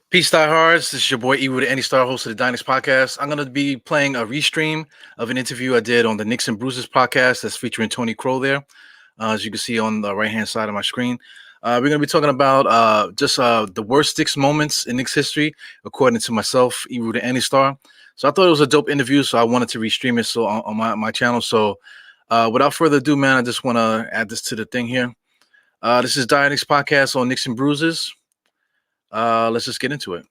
Peace, diehards. This is your boy E with Any Star, host of the DiehardKnicks podcast. I'm going to be playing a restream of an interview I did on the Knicks and Bruises podcast that's featuring Tony Crow there, as you can see on the right-hand side of my screen. We're going to be talking about just the worst Knicks moments in Knicks history, according to myself, E with Any Star. So I thought it was a dope interview, so I wanted to restream it on my channel. So without further ado, man, I just want to add this to the thing here. This is DiehardKnicks podcast on Knicks and Bruises. Let's just get into it.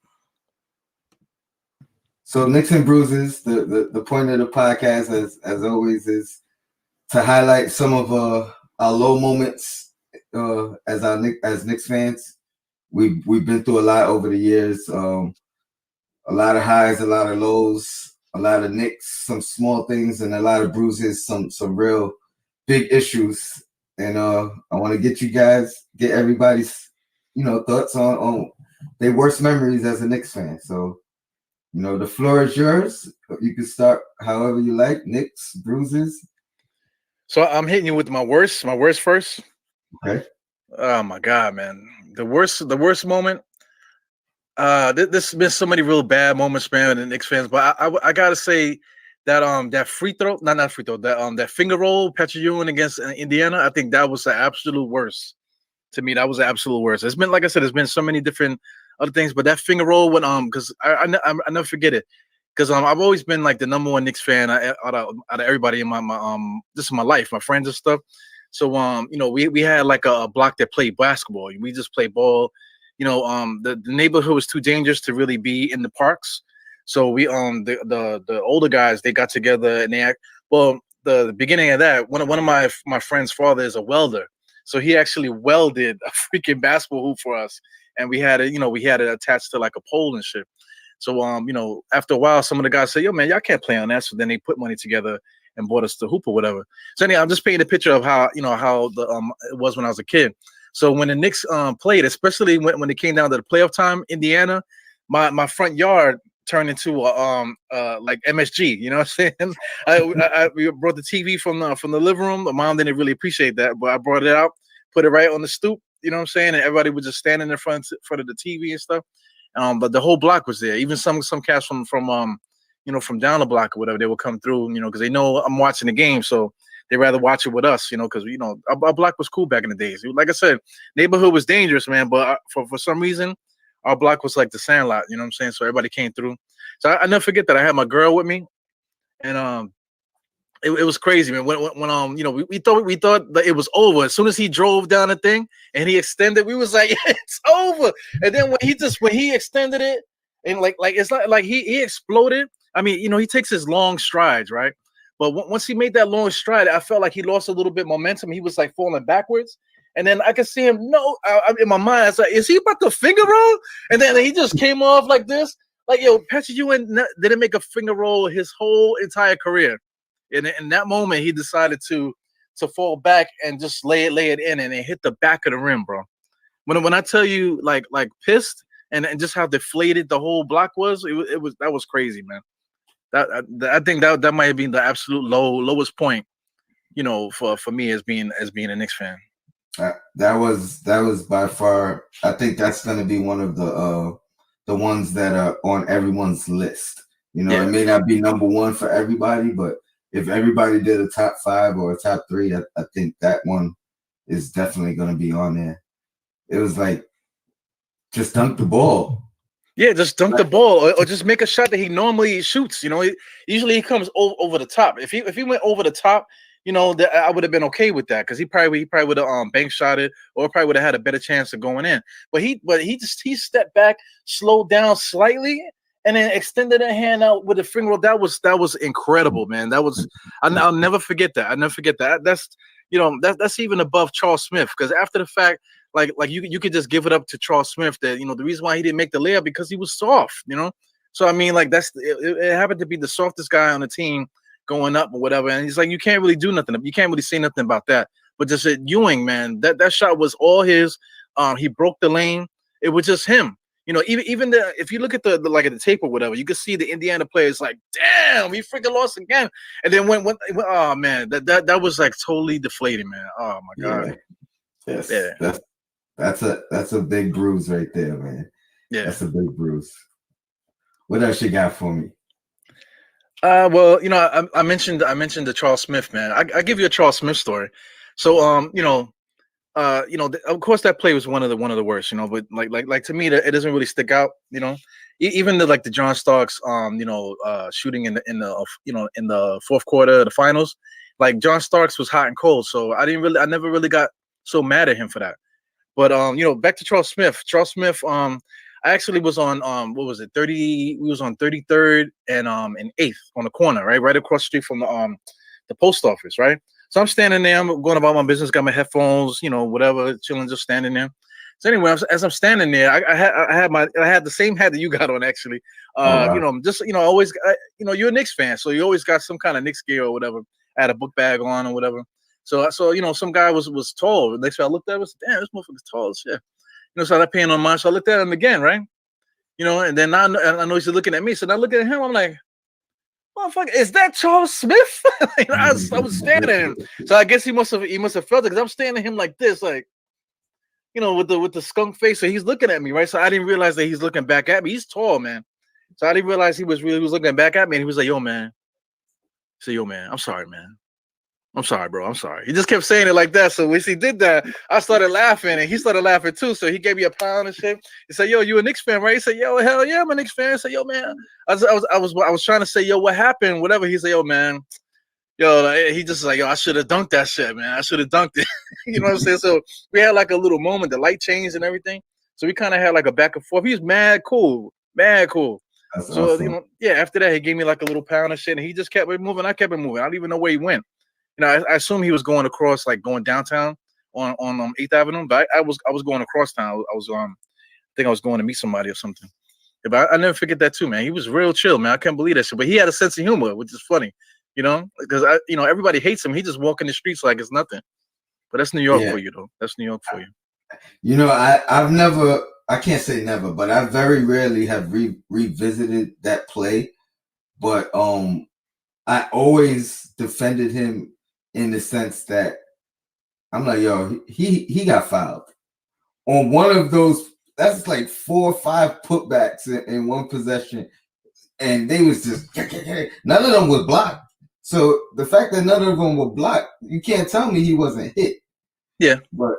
So Knicks and Bruises, the point of the podcast, as always, is to highlight some of our low moments as Knicks fans. We've been through a lot over the years, a lot of highs, a lot of lows, a lot of Knicks, some small things, and a lot of bruises, some real big issues. And I want to get everybody's thoughts on their worst memories as a Knicks fan. So, the floor is yours. You can start however you like. Knicks, Bruises. So I'm hitting you with my worst first. Okay. Oh my God, man. The worst moment. There's been so many real bad moments, man, with the Knicks fans. But I gotta say that that free throw, not free throw, that finger roll, Patrick Ewing against Indiana. I think that was the absolute worst. To me, that was the absolute worst. It's been, like I said, there's been so many different other things, but that finger roll when because I never forget it, because I've always been like the number one Knicks fan out of everybody in my this is my life, my friends and stuff. So we had like a block that played basketball. We just played ball. The neighborhood was too dangerous to really be in the parks. So we the older guys, they got together and the beginning of that, one of my friend's father is a welder. So he actually welded a freaking basketball hoop for us, and we had it attached to like a pole and shit. So after a while, some of the guys said, "Yo, man, y'all can't play on that." So then they put money together and bought us the hoop or whatever. So anyway, I'm just painting a picture of how the it was when I was a kid. So when the Knicks played, especially when it came down to the playoff time, Indiana, my front yard turned into like MSG. You know what I'm saying? We brought the TV from the living room. My mom didn't really appreciate that, but I brought it out, put it right on the stoop. You know what I'm saying? And everybody was just standing in front of the TV and stuff. But the whole block was there. Even some cats from down the block or whatever, they would come through. Because they know I'm watching the game, so they rather watch it with us. Because our block was cool back in the days. Like I said, neighborhood was dangerous, man. But for some reason, our block was like the Sandlot. You know what I'm saying? So everybody came through. So I never forget that I had my girl with me, and it was crazy, man. When we thought that it was over as soon as he drove down the thing and he extended. We was like, yeah, it's over. And then when he extended it and like it's not like he exploded. I mean, he takes his long strides, right? But once he made that long stride, I felt like he lost a little bit momentum. He was like falling backwards. And then I could see him. In my mind, I was like, "Is he about to finger roll?" And then he just came off like this, like Patrick Ewing didn't make a finger roll his whole entire career. And in that moment, he decided to fall back and just lay it in, and it hit the back of the rim, bro. When I tell you, like pissed, and just how deflated the whole block was, that was crazy, man. I think that might have been the absolute lowest point, for me as being a Knicks fan. That was by far. I think that's going to be one of the ones that are on everyone's list. Yeah. It may not be number one for everybody, but if everybody did a top 5 or a top 3, I think that one is definitely going to be on there. It was like, just dunk the ball. Yeah, just dunk the ball, or just make a shot that he normally shoots. Usually he comes over the top. If he went over the top, that I would have been okay with that, because he probably would have bank shot it, or probably would have had a better chance of going in. But he stepped back, slowed down slightly, and then extended a hand out with a finger roll. That was incredible, man. That was I'll never forget that. I'll never forget that. That's even above Charles Smith, because after the fact, like you could just give it up to Charles Smith that the reason why he didn't make the layup because he was soft. So I mean, like it happened to be the softest guy on the team going up or whatever, and he's like, you can't really do nothing. You can't really say nothing about that. But just Ewing, man, that shot was all his. He broke the lane. It was just him. Even if you look at the like at the tape or whatever, you can see the Indiana players like, damn, we freaking lost again. And then when oh man, that was like totally deflating, man. Oh my God. Yeah. Yes. Yeah. That's a big bruise right there, man. Yeah. That's a big bruise. What else you got for me? Well, I mentioned the Charles Smith, man. I give you a Charles Smith story. So, of course that play was one of the worst, but like to me, that it doesn't really stick out, even the John Starks, shooting in the fourth quarter of the finals, like John Starks was hot and cold, so I never really got so mad at him for that. But back to Charles Smith. I actually was on what was it, 30? We was on 33rd and 8th on the corner, right across the street from the post office, right. So I'm standing there, I'm going about my business, got my headphones, whatever, chilling, just standing there. So anyway, as I'm standing there, I had the same hat that you got on actually. Wow. Just always, you're a Knicks fan, so you always got some kind of Knicks gear or whatever. I had a book bag on or whatever. So some guy was tall. Next time I looked at him, I was, damn, this motherfucker's tall as shit. So I paying on mine. So I looked at him again, right? And then I know he's looking at me. So now I look at him, I'm like, motherfucker, is that Charles Smith? I was staring at him. So I guess he must have felt it, because I'm staring at him like this, like, with the skunk face. So he's looking at me, right? So I didn't realize that he's looking back at me. He's tall, man. So I didn't realize he was looking back at me, and he was like, yo, man. He said, yo, man, I'm sorry, man. I'm sorry, bro. I'm sorry. He just kept saying it like that. So when he did that, I started laughing, and he started laughing too. So he gave me a pound and shit. He said, "Yo, you a Knicks fan, right?" He said, "Yo, hell yeah, I'm a Knicks fan." I said, "Yo, man." I was trying to say, "Yo, what happened?" Whatever. He said, "Yo, man." He just like, "Yo, I should have dunked that shit, man. I should have dunked it." You know what I'm saying? So we had like a little moment. The light changed and everything. So we kind of had like a back and forth. He was mad cool, mad cool. That's So awesome. after that, he gave me like a little pound of shit, and he just kept it moving. I kept it moving. I don't even know where he went. I assume he was going across, like going downtown on 8th Avenue, but I was going across town. I think I was going to meet somebody or something. Yeah, but I never forget that too, man. He was real chill, man. I can't believe that shit. But he had a sense of humor, which is funny, because everybody hates him. He just walking the streets like it's nothing. But that's New York Yeah. for you, though. That's New York for you. I've never, I can't say never, but I very rarely have revisited that play. But I always defended him in the sense that I'm like, yo, he got fouled on one of those. That's like 4 or 5 putbacks in one possession, and they was just none of them were blocked. So the fact that none of them were blocked, you can't tell me he wasn't hit. Yeah, but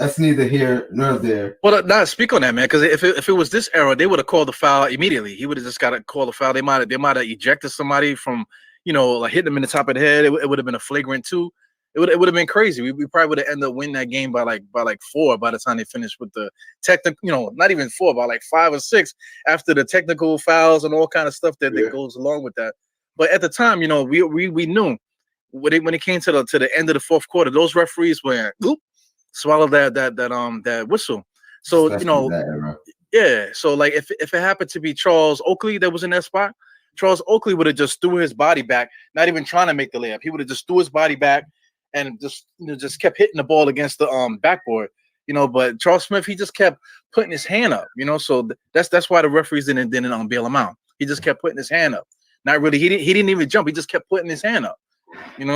that's neither here nor there. Well, not speak on that, man. Because if it was this era, they would have called the foul immediately. He would have just got to call the foul. They might have ejected somebody from, like hitting him in the top of the head. It would have been a flagrant 2. It would have been crazy. We probably would have ended up winning that game by like 4 by the time they finished with the technical. Not even 4, by like 5 or 6 after the technical fouls and all kind of stuff that goes along with that. But at the time, we knew when it came to the end of the fourth quarter, those referees went, oop, swallow that whistle. So that era. yeah. So like if it happened to be Charles Oakley that was in that spot, Charles Oakley would have just threw his body back, not even trying to make the layup. He would have just threw his body back and just kept hitting the ball against the backboard. But Charles Smith, he just kept putting his hand up. So that's why the referees didn't bail him out. He just kept putting his hand up. Not really. He didn't even jump. He just kept putting his hand up.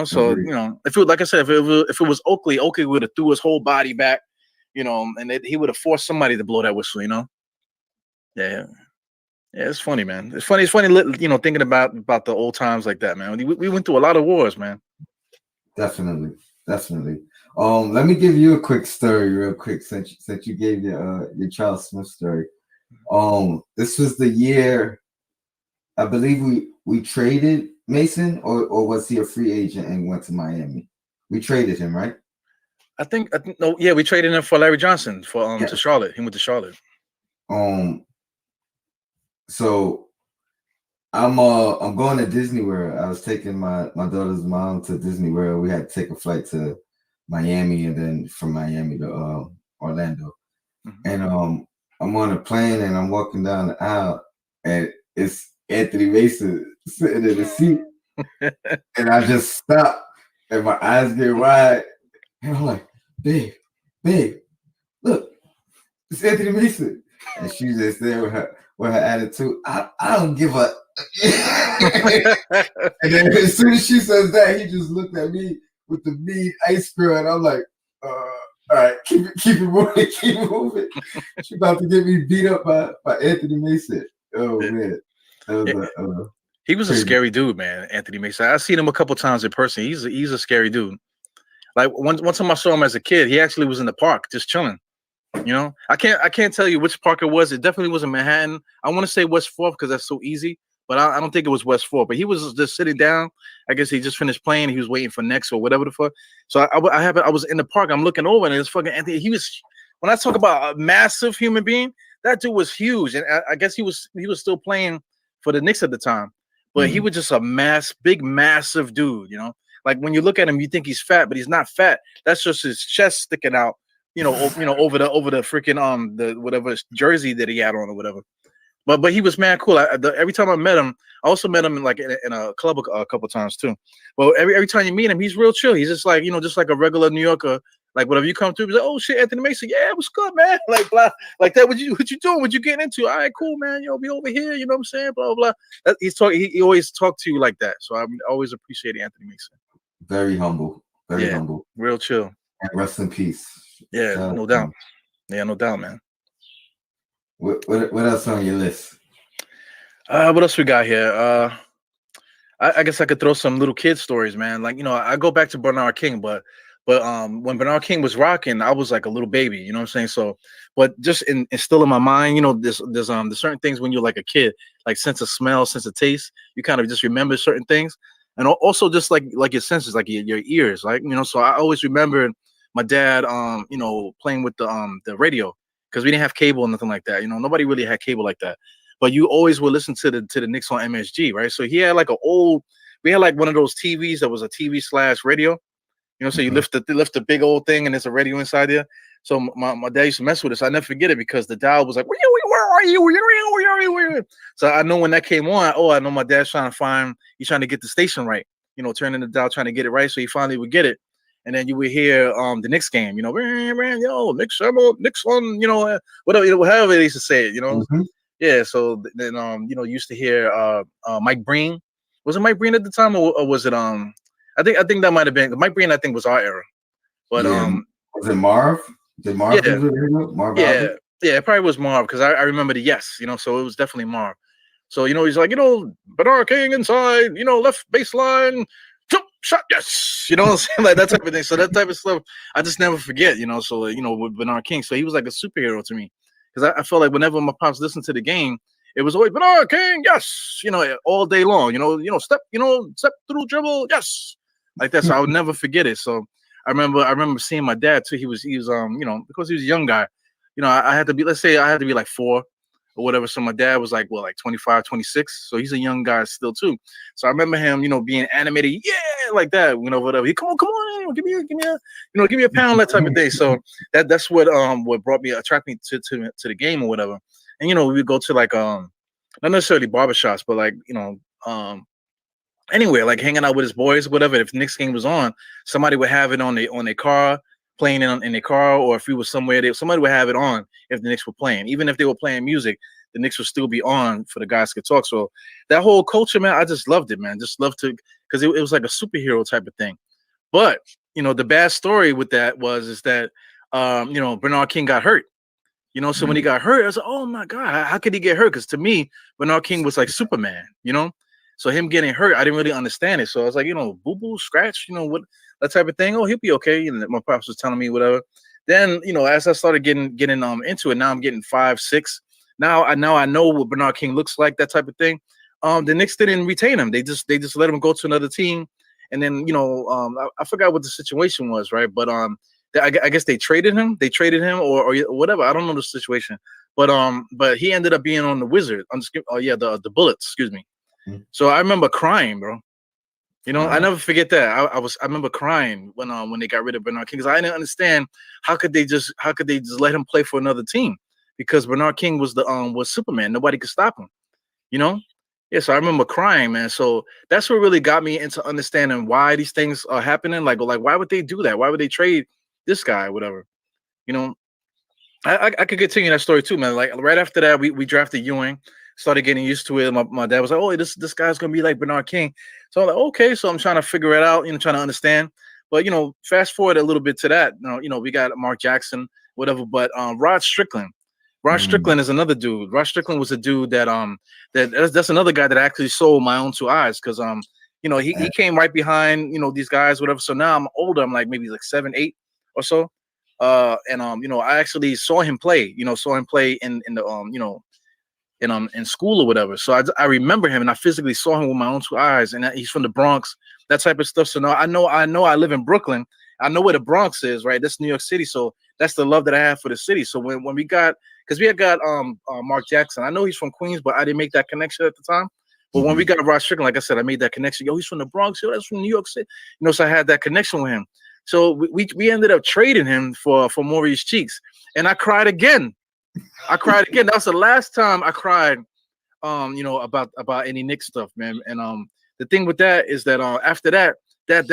So if it, like I said, if it was Oakley would have threw his whole body back, and he would have forced somebody to blow that whistle. Yeah, it's funny, man. It's funny, thinking about the old times like that, man. We went through a lot of wars, man. Definitely. Let me give you a quick story, real quick, since you gave your Charles Smith story. This was the year, I believe we traded Mason, or was he a free agent and went to Miami? We traded him, right? I think no, yeah, we traded him for Larry Johnson to Charlotte. He went to Charlotte. So I'm going to Disney World. I was taking my daughter's mom to Disney World. We had to take a flight to Miami and then from Miami to Orlando. Mm-hmm. And I'm on a plane and I'm walking down the aisle and it's Anthony Mason sitting in the seat. And I just stop and my eyes get wide. And I'm like, babe, look, it's Anthony Mason. And she's just there with her attitude. I don't give a. And then as soon as she says that, he just looked at me with the mean ice cream, and I'm like, All right, keep it moving, keep moving. She about to get me beat up by Anthony Mason. Oh Yeah. man, that was He was a crazy. scary dude, man. Anthony Mason. I've seen him a couple times in person. He's a scary dude. Like one time I saw him as a kid, he actually was in the park just chilling. You know, I can't tell you which park it was. It definitely wasn't Manhattan. I want to say West Fourth because that's so easy, but I don't think it was West Fourth. But he was just sitting down. I guess he just finished playing. He was waiting for next or whatever the fuck. So I was in the park. I'm looking over and it's fucking Anthony. He was, when I talk about a massive human being, that dude was huge, and I guess he was still playing for the Knicks at the time. But he was just a big, massive dude. You know, like when you look at him, you think he's fat, but he's not fat. That's just his chest sticking out. Over the freaking the whatever jersey that he had on or whatever. But he was mad cool. Every time I met him, I also met him in a club a couple times too. Well, every time you meet him, he's real chill. He's just like just like a regular New Yorker. Like whatever you come through, he's like, oh shit, Anthony Mason, yeah, what's good, man? Like blah, like that. What you doing? What you getting into? All right, cool, man. Be over here. You know what I'm saying? Blah blah. He's talking. He always talked to you like that. So I always appreciate Anthony Mason. Very humble, very humble, real chill. And rest in peace. Yeah, no doubt. Yeah, no doubt, man. What else on your list? What else we got here? I guess I could throw some little kid stories, man. Like, I go back to Bernard King, but when Bernard King was rocking, I was like a little baby, you know what I'm saying? So, but just still in my mind, there's certain things when you're like a kid, like sense of smell, sense of taste, you kind of just remember certain things. And also just like your senses, like your ears, like, so I always remember my dad, playing with the radio, because we didn't have cable or nothing like that. Nobody really had cable like that. But you always would listen to the Knicks on MSG, right? So he had we had like one of those TVs that was a TV/radio. So you lift the big old thing and there's a radio inside there. So my dad used to mess with us. I never forget it because the dial was like, where are you? So I know when that came on, I know my dad's he's trying to get the station right, turning the dial, trying to get it right. So he finally would get it. And then you would hear the Knicks game, Knicks on, whatever, however they used to say it, Mm-hmm. Yeah. So then used to hear Mike Breen. Was it Mike Breen at the time, or was it I think that might have been Mike Breen. I think was our era, but was it Marv? Did Marv? Yeah, Marv. Yeah, it probably was Marv because I remember the yes, so it was definitely Marv. So he's like, Bernard King inside, left baseline, jump shot, yes, what I'm saying, like that type of thing. So that type of stuff I just never forget, So with Bernard King, so he was like a superhero to me because I felt like whenever my pops listened to the game, it was always Bernard King, yes, all day long, step through dribble, yes. Like that, so I would never forget it. So I remember seeing my dad too. He was because he was a young guy. I had to be, let's say I had to be like 4 or whatever. So my dad was like 25, 26. So he's a young guy still too. So I remember him, being animated, yeah, like that, whatever. He come on, give me a pound, that type of thing. So that's what attracted me to the game or whatever. And we would go to like not necessarily barbershops, but like anywhere, like hanging out with his boys, whatever. If Knicks game was on, somebody would have it on their car, playing it in their car, or if we were somewhere, somebody would have it on if the Knicks were playing. Even if they were playing music, the Knicks would still be on for the guys to talk. So that whole culture, man, I just loved it, man. Just loved to, because it was like a superhero type of thing. But the bad story with that is that Bernard King got hurt. So when he got hurt, I was like, oh my God, how could he get hurt? Because to me, Bernard King was like Superman, So him getting hurt, I didn't really understand it. So I was like, boo-boo, scratch, what, that type of thing. Oh, he'll be okay. And my pops was telling me whatever. Then, as I started getting into it, now I'm getting 5, 6. Now I know what Bernard King looks like, that type of thing. The Knicks didn't retain him. They just let him go to another team. And then, I forgot what the situation was, right? But I guess they traded him. They traded him or whatever. I don't know the situation. But he ended up being on the Wizard. The Bullets, excuse me. So I remember crying, bro. I never forget that. I remember crying when they got rid of Bernard King, because I didn't understand how could they just let him play for another team, because Bernard King was was Superman. Nobody could stop him. Yeah, so I remember crying, man. So that's what really got me into understanding why these things are happening. Like why would they do that? Why would they trade this guy, whatever? I could continue that story too, man. Like right after that, we drafted Ewing. Started getting used to it. My dad was like, oh, this guy's gonna be like Bernard King. So I'm like, okay. So I'm trying to figure it out, trying to understand. But fast forward a little bit to that. We got Mark Jackson, whatever. But Rod Strickland. Rod Strickland is another dude. Rod Strickland was a dude that's another guy that I actually sold my own two eyes because he came right behind these guys, whatever. So now I'm older. I'm like maybe like 7, 8 or so. And I actually saw him play. Saw him play in the in school or whatever. So I remember him and I physically saw him with my own two eyes. And he's from the Bronx, that type of stuff. So now I know I live in Brooklyn. I know where the Bronx is, right? That's New York City. So that's the love that I have for the city. So when we got, because we had got Mark Jackson. I know he's from Queens, but I didn't make that connection at the time. But when we got Rod Strickland, like I said, I made that connection. Yo, he's from the Bronx. Yo, that's from New York City. So I had that connection with him. So we ended up trading him for Maurice Cheeks, and I cried again. That was the last time I cried, about any Knicks stuff, man. And the thing with that is that after that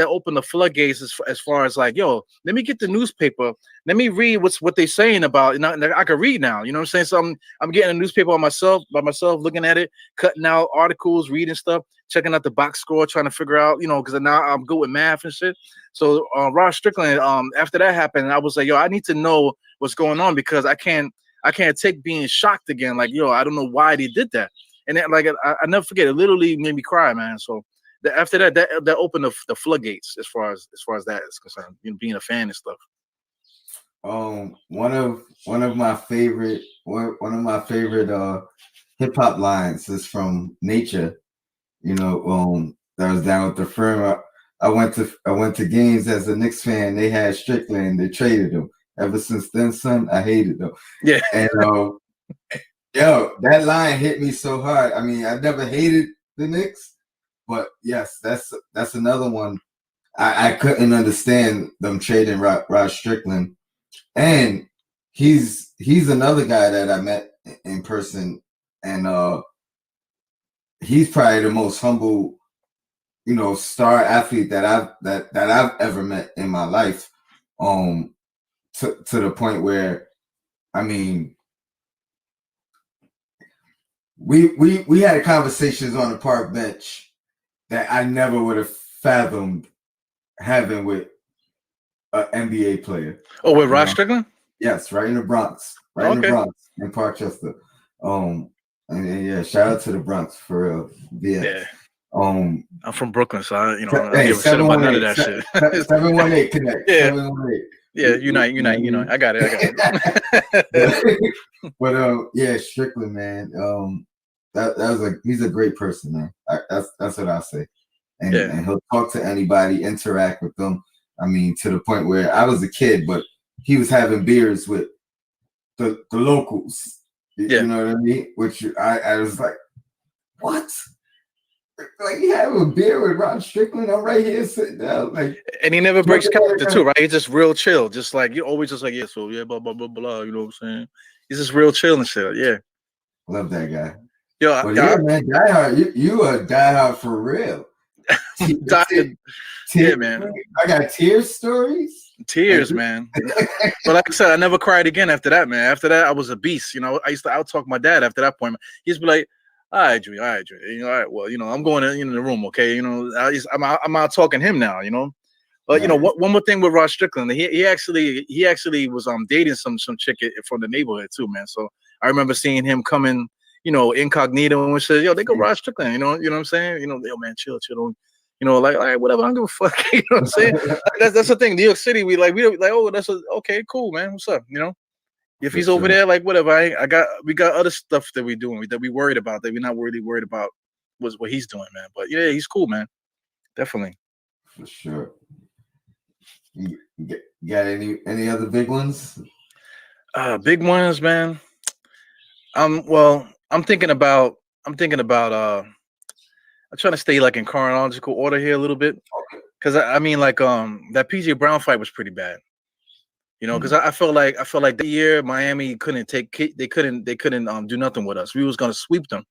opened the floodgates as far as like, yo, let me get the newspaper, let me read what they're saying about. I can read now. You know what I'm saying? So I'm getting a newspaper by myself, looking at it, cutting out articles, reading stuff, checking out the box score, trying to figure out, because now I'm good with math and shit. So Rod Strickland, after that happened, I was like, yo, I need to know what's going on because I can't take being shocked again. Like, yo, I don't know why they did that. And then, like, I never forget, it literally made me cry, man. So after that opened the floodgates as far as that is concerned, being a fan and stuff. One of my favorite hip hop lines is from Nature. That was down with the firm. I went to games as a Knicks fan. They had Strickland. They traded him. Ever since then, son, I hated them. Yeah. And yo, that line hit me so hard. I mean, I never hated the Knicks, but yes, that's another one. I couldn't understand them trading Rod Strickland, and he's another guy that I met in person, and he's probably the most humble, star athlete that I've ever met in my life. To the point where, I mean, we had conversations on the park bench that I never would have fathomed having with an NBA player. Oh, with Rod Strickland? Yes, right in the Bronx, in the Bronx, in Parkchester. And yeah, shout out to the Bronx for real. Yeah. I'm from Brooklyn, so I don't hey, give a shit about none of that shit. 718 Connect. Yeah. 718. Yeah, unite. I got it. But yeah, Strickland, man. He's a great person, man. That's what I say. And he'll talk to anybody, interact with them. I mean, to the point where I was a kid, but he was having beers with the locals. You know what I mean? Which I was like, what? Like, you have a beer with Rod Strickland? I'm right here sitting down. Like, and he never breaks character too, right? He's just real chill. Just like, you always just like, yeah, so yeah, blah, blah, blah, blah. You know what I'm saying? He's just real chill and shit. Yeah. Love that guy. Yo, man, diehard. You are diehard for real. Yeah, man. I got tears stories. Tears, man. But like I said, I never cried again after that, man. After that, I was a beast. I used to out-talk my dad after that point. He used to be like, all right, Drew. All right, well, I'm going in the room, okay? I'm out talking him now, But one more thing with Rod Strickland, he actually was dating some chick from the neighborhood too, man. So I remember seeing him coming, incognito and said, yo, they go Rod Strickland, you know what I'm saying? Yo, man, chill, like, all right, whatever, I don't give a fuck, you know what I'm saying? That's the thing. New York City, we like, oh, okay, cool, man. What's up, If he's over there, like, whatever, we got other stuff that we're doing that we worried about that we're not really worried about was what he's doing, man. But yeah, he's cool, man. Definitely. For sure. You got any other big ones? Big ones, man. I'm thinking about I'm trying to stay like in chronological order here a little bit. Cause I mean, like, that PJ Brown fight was pretty bad. Because I felt like that year Miami couldn't do nothing with us. We was gonna sweep them,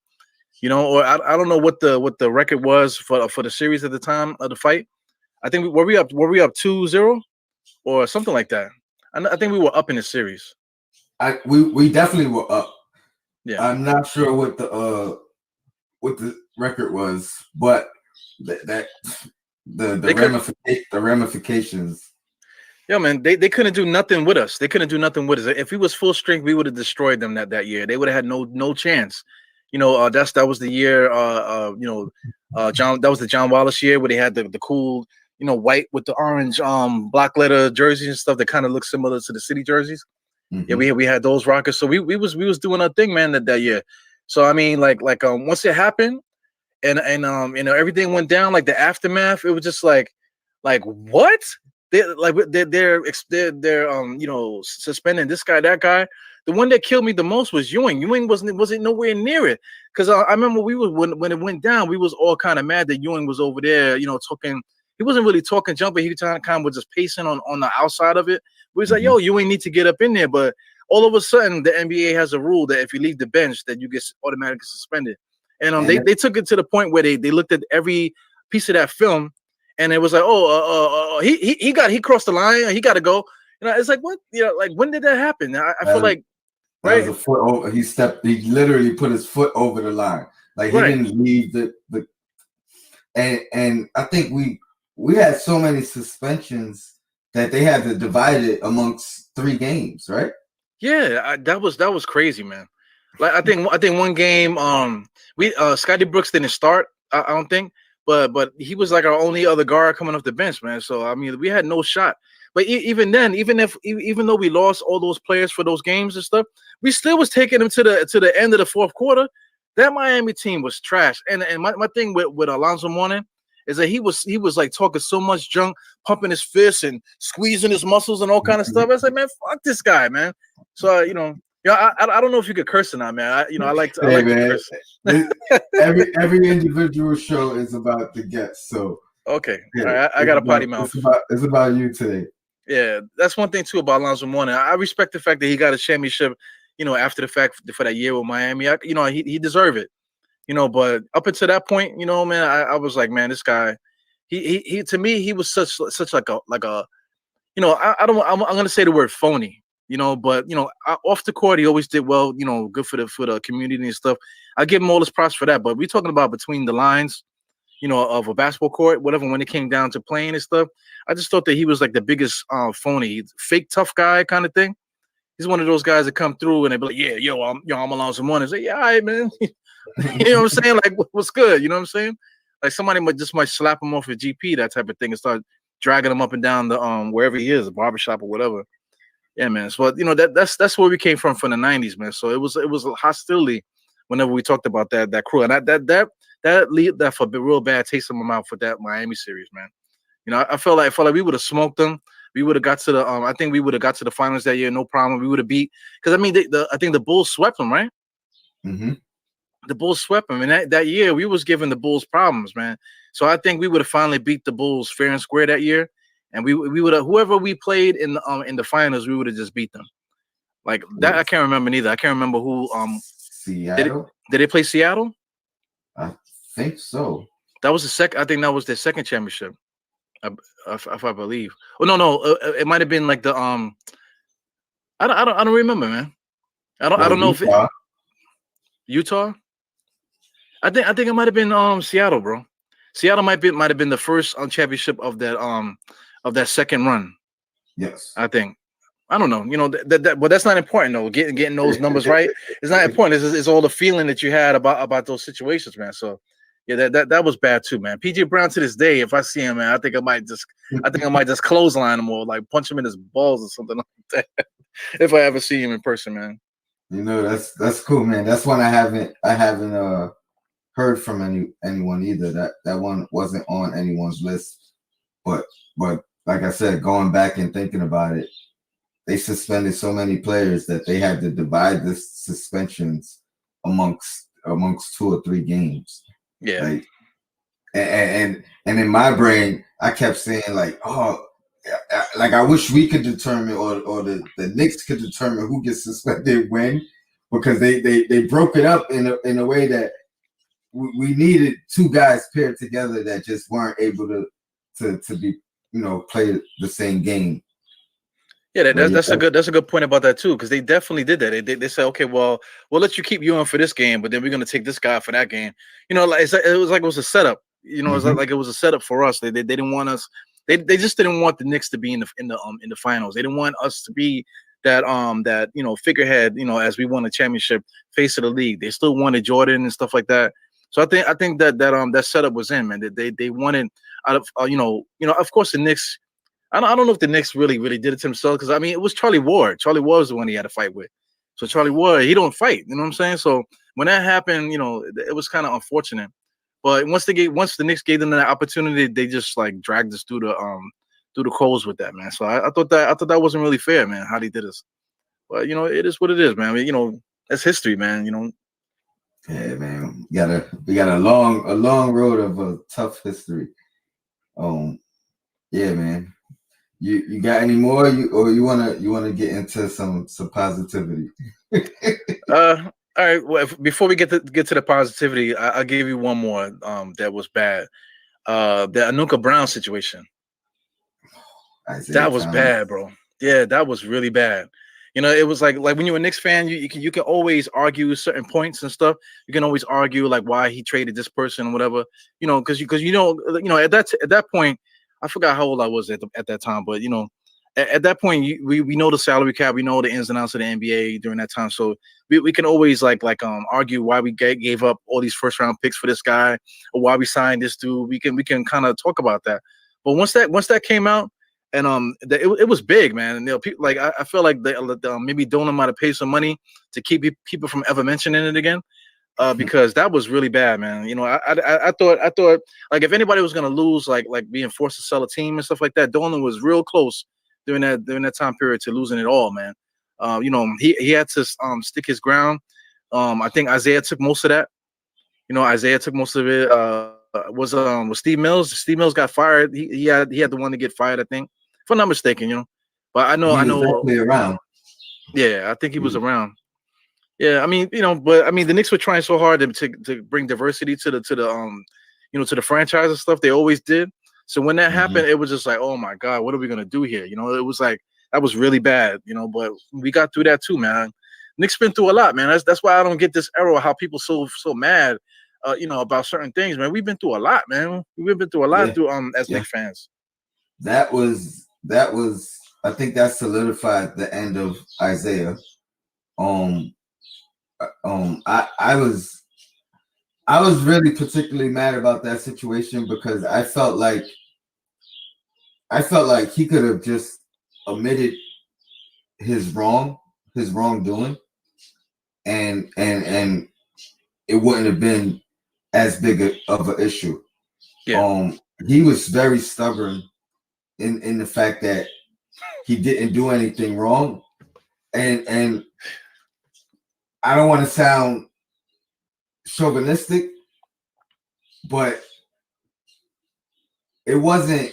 or I don't know what the record was for the series at the time of the fight. I think were we up 2-0 or something like that. I think we were up in the series. We definitely were up. Yeah, I'm not sure what the record was, but that the ramifications. Yeah, man, they couldn't do nothing with us. They couldn't do nothing with us. If we was full strength, we would have destroyed them that year. They would have had no chance. That was the year. John, that was the John Wallace year where they had the cool, white with the orange block letter jerseys and stuff that kind of looked similar to the city jerseys. Yeah, we had those Rockets. So we was doing our thing, man, that year. So I mean, once it happened and everything went down, like the aftermath, it was just like what? They're suspending this guy, that guy. The one that killed me the most was Ewing. Ewing wasn't nowhere near it. Because I remember when it went down, we was all kind of mad that Ewing was over there, talking. He wasn't really talking jumping. He kind of was just pacing on the outside of it. We was like, yo, Ewing need to get up in there. But all of a sudden, the NBA has a rule that if you leave the bench, that you get automatically suspended. And they took it to the point where they looked at every piece of that film. And it was like, he crossed the line. He got to go. It's like, what? When did that happen? I feel like, right? Was a foot over. He literally put his foot over the line. Like he didn't leave the. And I think we had so many suspensions that they had to divide it amongst 3 games, right? Yeah, that was crazy, man. Like I think one game, Scotty Brooks didn't start. I don't think. But he was like our only other guard coming off the bench, man. So I mean, we had no shot. But even then, even though we lost all those players for those games and stuff, we still was taking them to the end of the fourth quarter. That Miami team was trash. And my thing with Alonzo Mourning is that he was like talking so much junk, pumping his fists and squeezing his muscles and all kind of stuff. I was like, man, fuck this guy, man. So I don't know if you could curse or not, man. I like to curse. every individual show is about the guests. So okay, yeah, all right, I got a potty mouth. It's about you today. Yeah, that's one thing too about Alonzo Mourning. I respect the fact that he got a championship, after the fact for that year with Miami. He deserved it. But up until that point, man, I was like, man, this guy, he to me, he was such like a I'm gonna say the word phony. But off the court, he always did well. Good for the community and stuff. I give him all his props for that. But we're talking about between the lines, of a basketball court, whatever. When it came down to playing and stuff, I just thought that he was like the biggest phony, fake tough guy kind of thing. He's one of those guys that come through and they be like, yeah, I'm Alonzo Mourning. Say, yeah, all right, man. You know what I'm saying? Like, what's good? You know what I'm saying? Like somebody might slap him off a GP, that type of thing, and start dragging him up and down the wherever he is, a barbershop or whatever. Yeah, man. So that's where we came from the '90s, man. So it was hostility whenever we talked about that crew, and that left a real bad taste in my mouth for that Miami series, man. I felt like we would have smoked them. We would have got to the I think we would have got to the finals that year, no problem. We would have beat, because I mean I think the Bulls swept them, right? Mm-hmm. The Bulls swept them, and that year we was giving the Bulls problems, man. So I think we would have finally beat the Bulls fair and square that year. And we would have, whoever we played in the finals, we would have just beat them. Like that, I can't remember neither. I can't remember who. Seattle. Did they play Seattle? I think so. That was the second. I think that was their second championship. If I believe. Oh no, it might have been like the I don't remember, man. I don't know if Utah. I think it might have been Seattle, bro. Seattle might have been the first championship of that second run. Yes, I think. I don't know. But that's not important though. Getting those numbers right. It's not important. It's all the feeling that you had about those situations, man. So yeah, that was bad too, man. PJ Brown to this day, if I see him, man, I think I might just clothesline him or like punch him in his balls or something like that. If I ever see him in person, man. That's cool, man. That's one I haven't heard from anyone either. That one wasn't on anyone's list. But like I said, going back and thinking about it, they suspended so many players that they had to divide the suspensions amongst 2 or 3 games. Yeah. Like, and in my brain, I kept saying like, oh, like I wish we could determine or the Knicks could determine who gets suspended when, because they broke it up in a way that we needed 2 guys paired together that just weren't able to be play the same game. Yeah, that's a good point about that too, because they definitely did that. They said, okay, well, we'll let you keep Ewing for this game, but then we're gonna take this guy for that game. Like it was a setup. You know, it's like it was a setup for us. They didn't want us. They just didn't want the Knicks to be in the finals. They didn't want us to be that figurehead, as we won a championship, face of the league. They still wanted Jordan and stuff like that. So I think that setup was in, man. They wanted out of of course the Knicks. I don't know if the Knicks really did it to themselves, because I mean it was Charlie Ward. Charlie Ward was the one he had to fight with. So Charlie Ward, he don't fight. You know what I'm saying? So when that happened, it was kind of unfortunate. But once the Knicks gave them that opportunity, they just like dragged us through the coals with that, man. So I thought that wasn't really fair, man, how they did us. But it is what it is, man. I mean, that's history, man. Yeah, man. We got a long road of a tough history. Yeah, man. You got any more? You wanna get into some positivity? All right. Well, before we get to the positivity, I'll give you one more that was bad. The Anuka Brown situation. That was bad, bro. Yeah, that was really bad. It was like when you're a Knicks fan, you can always argue certain points and stuff. You can always argue like why he traded this person or whatever. Because at that point, I forgot how old I was at that time, but at that point, we know the salary cap, we know the ins and outs of the NBA during that time, so we can always argue why we gave up all these first round picks for this guy, or why we signed this dude. We can kind of talk about that. But once that came out, and it was big, man. And people, I feel like maybe Dolan might have paid some money to keep people from ever mentioning it again. Because that was really bad, man. I thought like if anybody was gonna lose, like being forced to sell a team and stuff like that, Dolan was real close during that time period to losing it all, man. He had to stick his ground. I think Isaiah took most of that. Isaiah took most of it. Was Steve Mills? Steve Mills got fired. He had the one to get fired, I think, if I'm not mistaken. But I know definitely around. Yeah, I think he was around. Yeah, I mean, but I mean, the Knicks were trying so hard to bring diversity to the franchise and stuff. They always did. So when that happened, it was just like, oh my God, what are we gonna do here? It was like that was really bad. But we got through that too, man. Knicks been through a lot, man. That's why I don't get this era how people so mad, about certain things, man. We've been through a lot, man. We've been through a lot as Knicks fans. That was. I think that solidified the end of Isaiah. I was really particularly mad about that situation because I felt like he could have just omitted his wrongdoing, and it wouldn't have been as big of an issue. Yeah. He was very stubborn in the fact that he didn't do anything wrong, and I don't want to sound chauvinistic, but it wasn't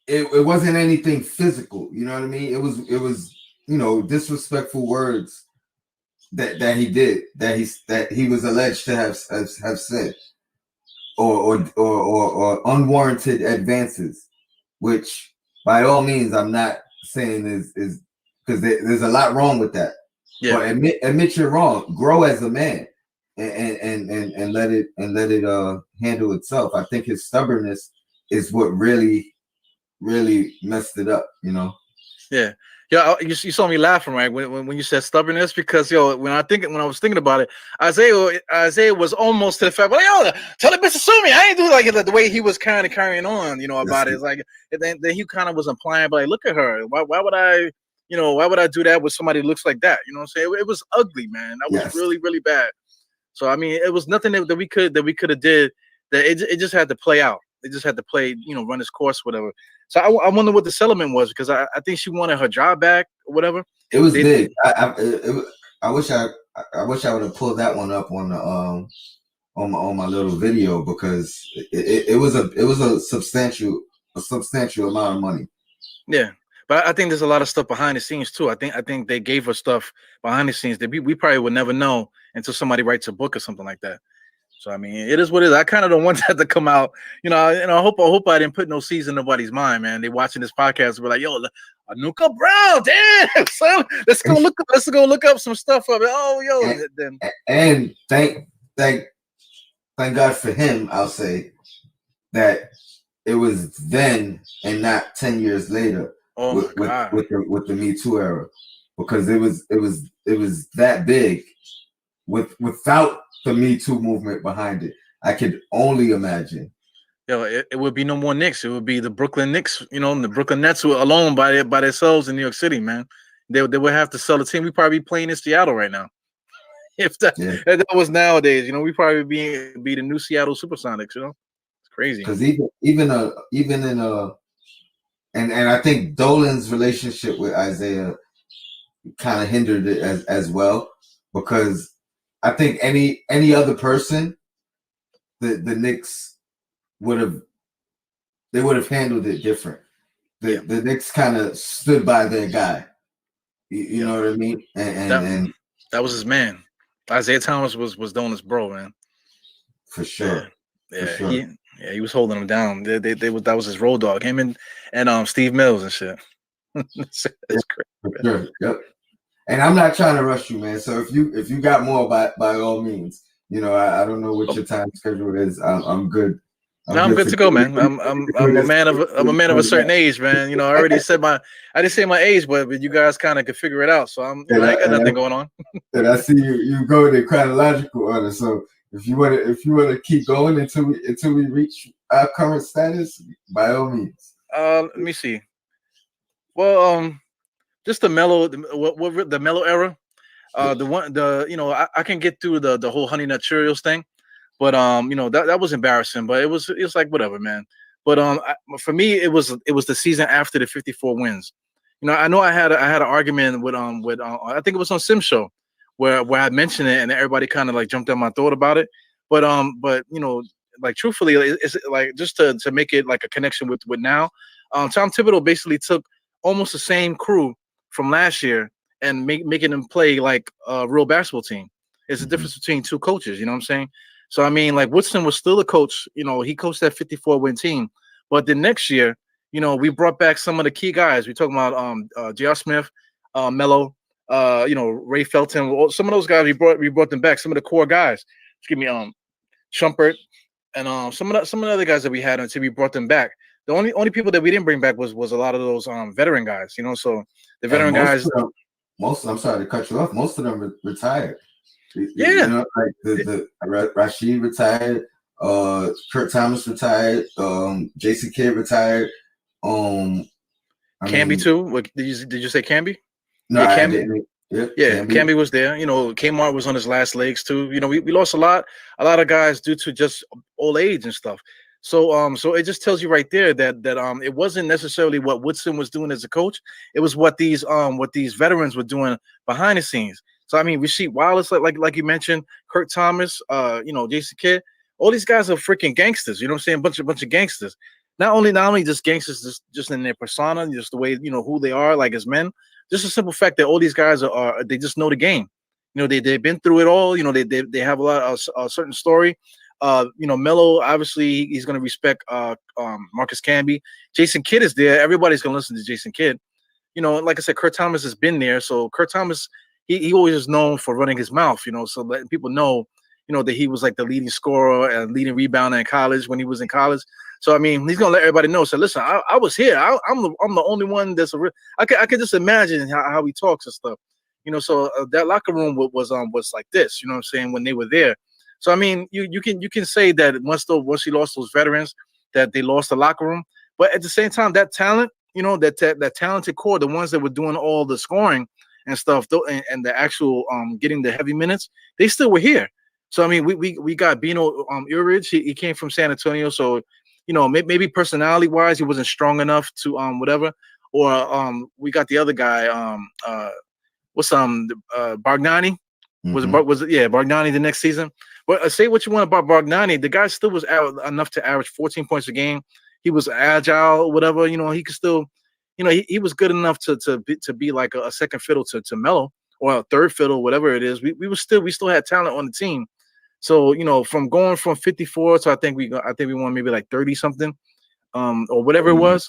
anything physical. You know what I mean? It was disrespectful words that he did, that he was alleged to have said, or unwarranted advances, which by all means I'm not saying is because there's a lot wrong with that. Yeah. But admit you're wrong. Grow as a man, and let it handle itself. I think his stubbornness is what really messed it up. Yeah. Yeah, you saw me laughing, right, when you said stubbornness, because when I was thinking about it, Isaiah was almost to the fact, well, tell the bitch to sue me. I ain't do like the way he was kind of carrying on, about it. It's like then he kind of was implying, but like, look at her. Why would I? Why would I do that with somebody who looks like that? You know what I'm saying? It was ugly, man. That was really, really bad. So I mean, it was nothing that we could have did. That it just had to play out. It just had to play, run its course, whatever. So I wonder what the settlement was, because I think she wanted her job back or whatever. It was big. I wish I would have pulled that one up on the on my little video, because it was a substantial amount of money. Yeah. But I think there's a lot of stuff behind the scenes too. I think they gave us stuff behind the scenes that we probably would never know until somebody writes a book or something like that. So I mean, it is what it is. I kind of don't want that to come out, and I hope I didn't put no seeds in nobody's mind, man. They watching this podcast, we're like, yo, Anuka Brown, damn, son, let's go look up some stuff of it. Oh, yo, and thank thank God for him, I'll say that it was then and not 10 years later Oh my God. with the Me Too era, because it was that big without the Me Too movement behind it. I could only imagine. Yo, it would be no more Knicks. It would be the Brooklyn Knicks, and the Brooklyn Nets were alone by themselves in New York City, man. They would have to sell the team. We probably be playing in Seattle right now. If that, Yeah. if that was nowadays, we probably be the new Seattle Supersonics. It's crazy. Because even in and I think Dolan's relationship with Isaiah kind of hindered it as well, because I think any other person, the Knicks would have handled it different. The Knicks kind of stood by their guy. You know what I mean? And that was his man. Isaiah Thomas was Dolan's bro, man. For sure. Yeah, for sure. He was holding him down. That was his road dog. Him and Steve Mills and shit. It's crazy. For sure. Yep. And I'm not trying to rush you, man. So if you got more, by all means, I don't know what your time schedule is. I'm good. I'm good to go, man. I'm a man of a certain age, man. I already said I didn't say my age, but you guys kind of could figure it out. So I ain't got nothing going on. And I see you go in chronological order. So if you want to keep going until we reach our current status, by all means. Let me see. Well, just the mellow era. I can get through the whole Honey Nut Cheerios thing. But that was embarrassing. But it was like whatever, man. But for me, it was the season after the 54 wins. I know I had an argument with I think it was on Sim Show where I mentioned it and everybody kind of like jumped on my throat about it. But like truthfully, it's like just to make it like a connection with now. Tom Thibodeau basically took almost the same crew from last year and making them play like a real basketball team. It's a difference between two coaches. You know what I'm saying? So I mean, like Woodson was still a coach. He coached that 54-win team. But the next year, we brought back some of the key guys. We're talking about J.R. Smith, Melo, Ray Felton. Some of those guys we brought them back. Some of the core guys. Excuse me, Shumpert, and some of the other guys that we had until we brought them back. The only people that we didn't bring back was a lot of those veteran guys. So the veteran guys. I'm sorry to cut you off. Most of them retired. Yeah, like the Rashid retired, Kurt Thomas retired, Jason Kidd retired, Camby too. What, did you say Camby? No, yeah, Camby. I didn't. Yeah, Camby was there. Kmart was on his last legs too. We lost a lot of guys due to just old age and stuff. So it just tells you right there that it wasn't necessarily what Woodson was doing as a coach. It was what these veterans were doing behind the scenes. So I mean, Rasheed Wallace, like you mentioned, Kurt Thomas, Jason Kidd, all these guys are freaking gangsters. You know what I'm saying? Bunch of gangsters. Not only just gangsters, just in their persona, just the way who they are, like as men. Just a simple fact that all these guys are they just know the game. They've been through it all. They have a lot of a certain story. Melo, obviously he's going to respect Marcus Camby. Jason Kidd is there. Everybody's going to listen to Jason Kidd. Like I said, Kurt Thomas has been there. So Kurt Thomas, he always is known for running his mouth, so letting people know, that he was like the leading scorer and leading rebounder in college when he was in college. So I mean, he's gonna let everybody know. So listen, I was here. I'm the only one that's I could just imagine how he talks and stuff. So that locker room was like this. You know what I'm saying, when they were there. So I mean, you can say that once he lost those veterans, that they lost the locker room. But at the same time, that talent, that talented core, the ones that were doing all the scoring and stuff, and the actual getting the heavy minutes, they still were here. So I mean, we got Bino Urich. He came from San Antonio, so maybe personality wise he wasn't strong enough to whatever. Or we got the other guy, Bargnani. Bargnani the next season. But say what you want about Bargnani, the guy still was enough to average 14 points a game. He was agile, whatever. He could still, he was good enough to be like a second fiddle to Melo, or a third fiddle, whatever it is. We still had talent on the team. So from going from 54 to I think we won maybe like 30 something, or whatever it was,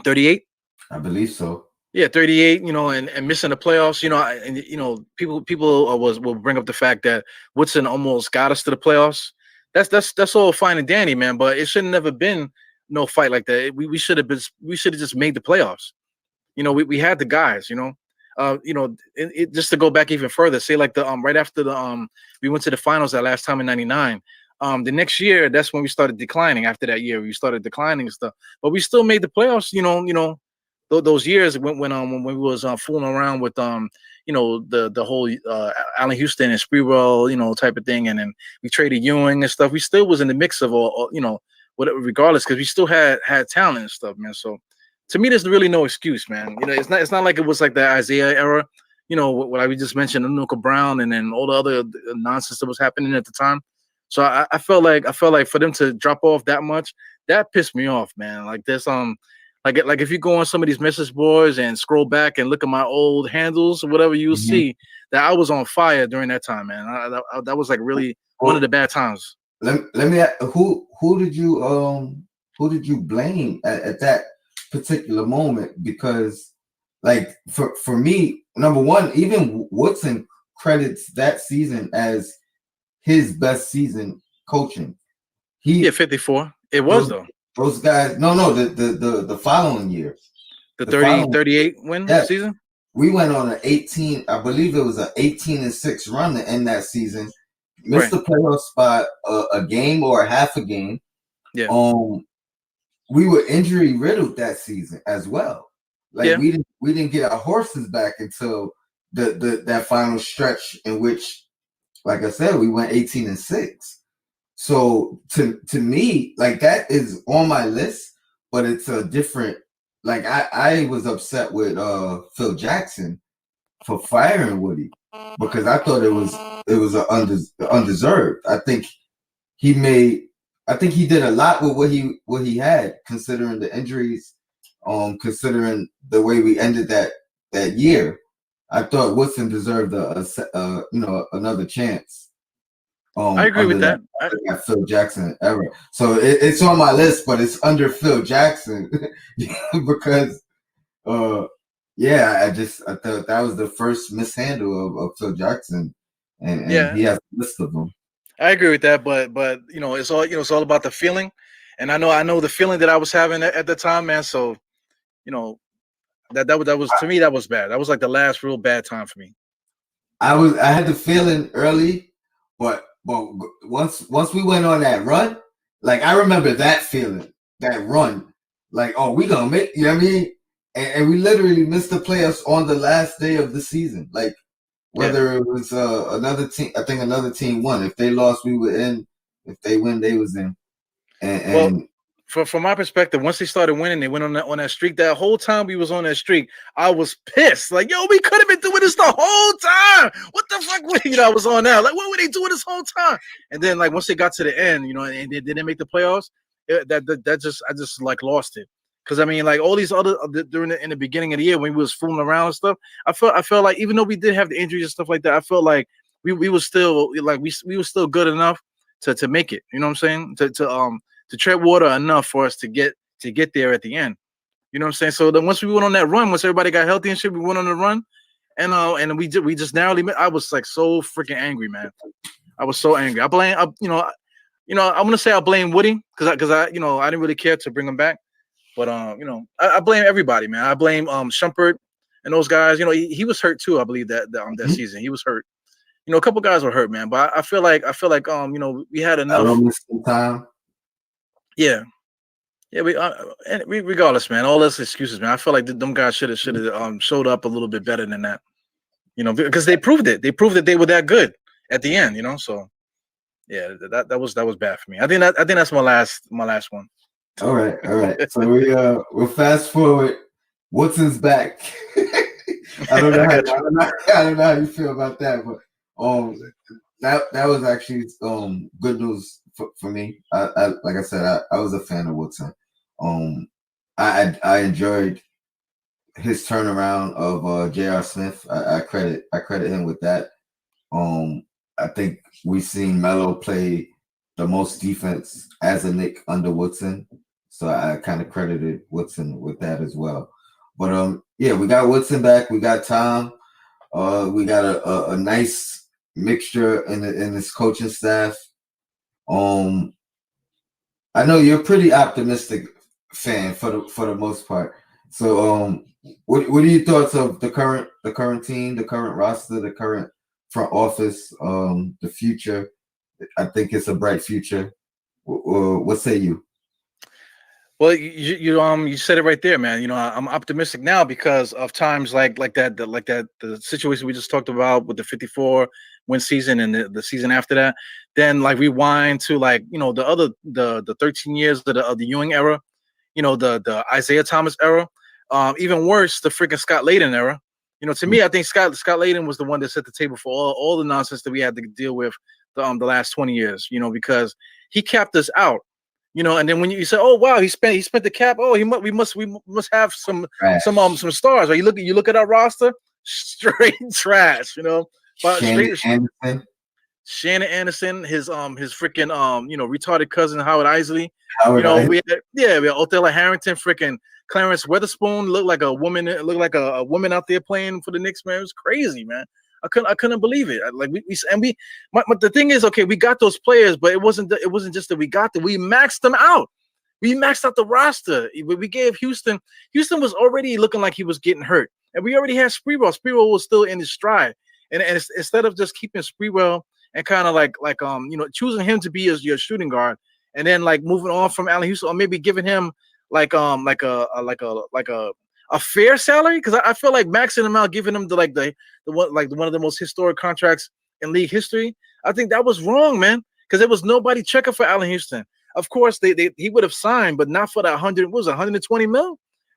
38. I believe so. Yeah, 38, and missing the playoffs, and people will bring up the fact that Woodson almost got us to the playoffs. That's all fine and dandy, man, but it should have never been no fight like that. We should have just made the playoffs. We had the guys, just to go back even further, say like the right after the we went to the finals that last time in '99. The next year, that's when we started declining. After that year, we started declining and stuff, but we still made the playoffs. Those years when we was fooling around with the whole Allen Houston and Sprewell type of thing, and then we traded Ewing and stuff. We still was in the mix of all whatever, regardless, because we still had talent and stuff, man. So to me, there's really no excuse, man. It's not like it was like the Isaiah era. What we just mentioned, Nuka Brown, and then all the other nonsense that was happening at the time. So I felt like for them to drop off that much, that pissed me off, man. Like this, like if you go on some of these message boards and scroll back and look at my old handles or whatever, you'll see that I was on fire during that time, man. That was like really one of the bad times. Let me ask, who did you blame at that particular moment? Because like for me, number one, even Woodson credits that season as his best season coaching. He 54. It was though. Those guys, no, the following year. The 38 win season? We went on an 18, I believe it was an 18-6 run to end that season. Missed the playoff spot a game or a half a game. Yeah. We were injury riddled that season as well. Like we didn't get our horses back until that final stretch in which, like I said, we went 18-6. So to me, like that is on my list, but it's a different. Like I was upset with Phil Jackson for firing Woody because I thought it was undeserved. I think he did a lot with what he had, considering the injuries, considering the way we ended that year. I thought Woodson deserved another chance. I agree with that. Phil Jackson era. So it's on my list, but it's under Phil Jackson because I thought that was the first mishandle of Phil Jackson, and he has a list of them. I agree with that, but it's all about the feeling, and I know the feeling that I was having at the time, man. So that was to me, that was bad. That was like the last real bad time for me. I had the feeling early, but once we went on that run, like I remember that feeling, that run, like, oh, we gonna make, you know what I mean? And we literally missed the playoffs on the last day of the season. Like whether it was another team, I think another team won. If they lost, we were in. If they win, they was in. And from my perspective, once they started winning, they went on that streak. That whole time we was on that streak, I was pissed. Like, yo, we could have been doing this the whole time. What the fuck? I was on that. Like, what were they doing this whole time? And then, like, once they got to the end, and they didn't make the playoffs, I just like lost it. Because I mean, like all these other in the beginning of the year when we was fooling around and stuff, I felt like even though we did have the injuries and stuff like that, I felt like we were still like we were still good enough to make it. You know what I'm saying? To tread water enough for us to get there at the end. You know what I'm saying? So then once we went on that run, once everybody got healthy and shit, we went on the run, and we just narrowly met. I was like so freaking angry, man. I was so angry. I blame, I'm gonna say I blame Woody because I didn't really care to bring him back, but I blame everybody, man. I blame Shumpert and those guys. He was hurt too. I believe that season he was hurt. A couple guys were hurt, man. But I feel like we had enough time. Yeah, we regardless, man. All those excuses, man. I feel like them guys should have showed up a little bit better than that. Because they proved it. They proved that they were that good at the end. So yeah, that was bad for me. I think that's my last one. All right. So we'll fast forward. Woodson's back. I don't know how you feel about that, but that was actually good news for me. I like I said, I was a fan of Woodson. I enjoyed his turnaround of J.R. Smith. I credit him with that. I think we've seen Melo play the most defense as a Knick under Woodson, so I kind of credited Woodson with that as well. But yeah, we got Woodson back. We got Tom. We got a nice mixture in this coaching staff. I know you're a pretty optimistic fan for the most part. So what are your thoughts of the current team, the current roster, the current front office, the future? I think it's a bright future. What say you? Well, you said it right there, man. I'm optimistic now because of times like that, the situation we just talked about with the 54 win season and the season after that. Then like rewind to like the 13 years of the Ewing era, the Isaiah Thomas era, even worse the freaking Scott Layden era. To me, I think Scott Layden was the one that set the table for all the nonsense that we had to deal with the last 20 years. Because he capped us out. And then when you say, "Oh wow, he spent the cap," oh, we must have some stars. Right? You look at our roster, straight trash. But Shannon Anderson, his freaking retarded cousin Howard Isley. We had Othello Harrington, freaking Clarence Weatherspoon looked like a woman. It looked like a woman out there playing for the Knicks, man. It was crazy, man. I couldn't believe it. Like but the thing is, okay, we got those players, but it wasn't just that we got them. We maxed them out. We maxed out the roster. We gave Houston. Houston was already looking like he was getting hurt, and we already had Sprewell. Sprewell was still in his stride, and instead of just keeping Sprewell and kind of like choosing him to be your shooting guard, and then like moving on from Allen Houston, or maybe giving him like a fair salary, because I feel like maxing him out, giving him one of the most historic contracts in league history. I think that was wrong, man, because there was nobody checking for Allen Houston. Of course, he would have signed, but not for that 120 mil,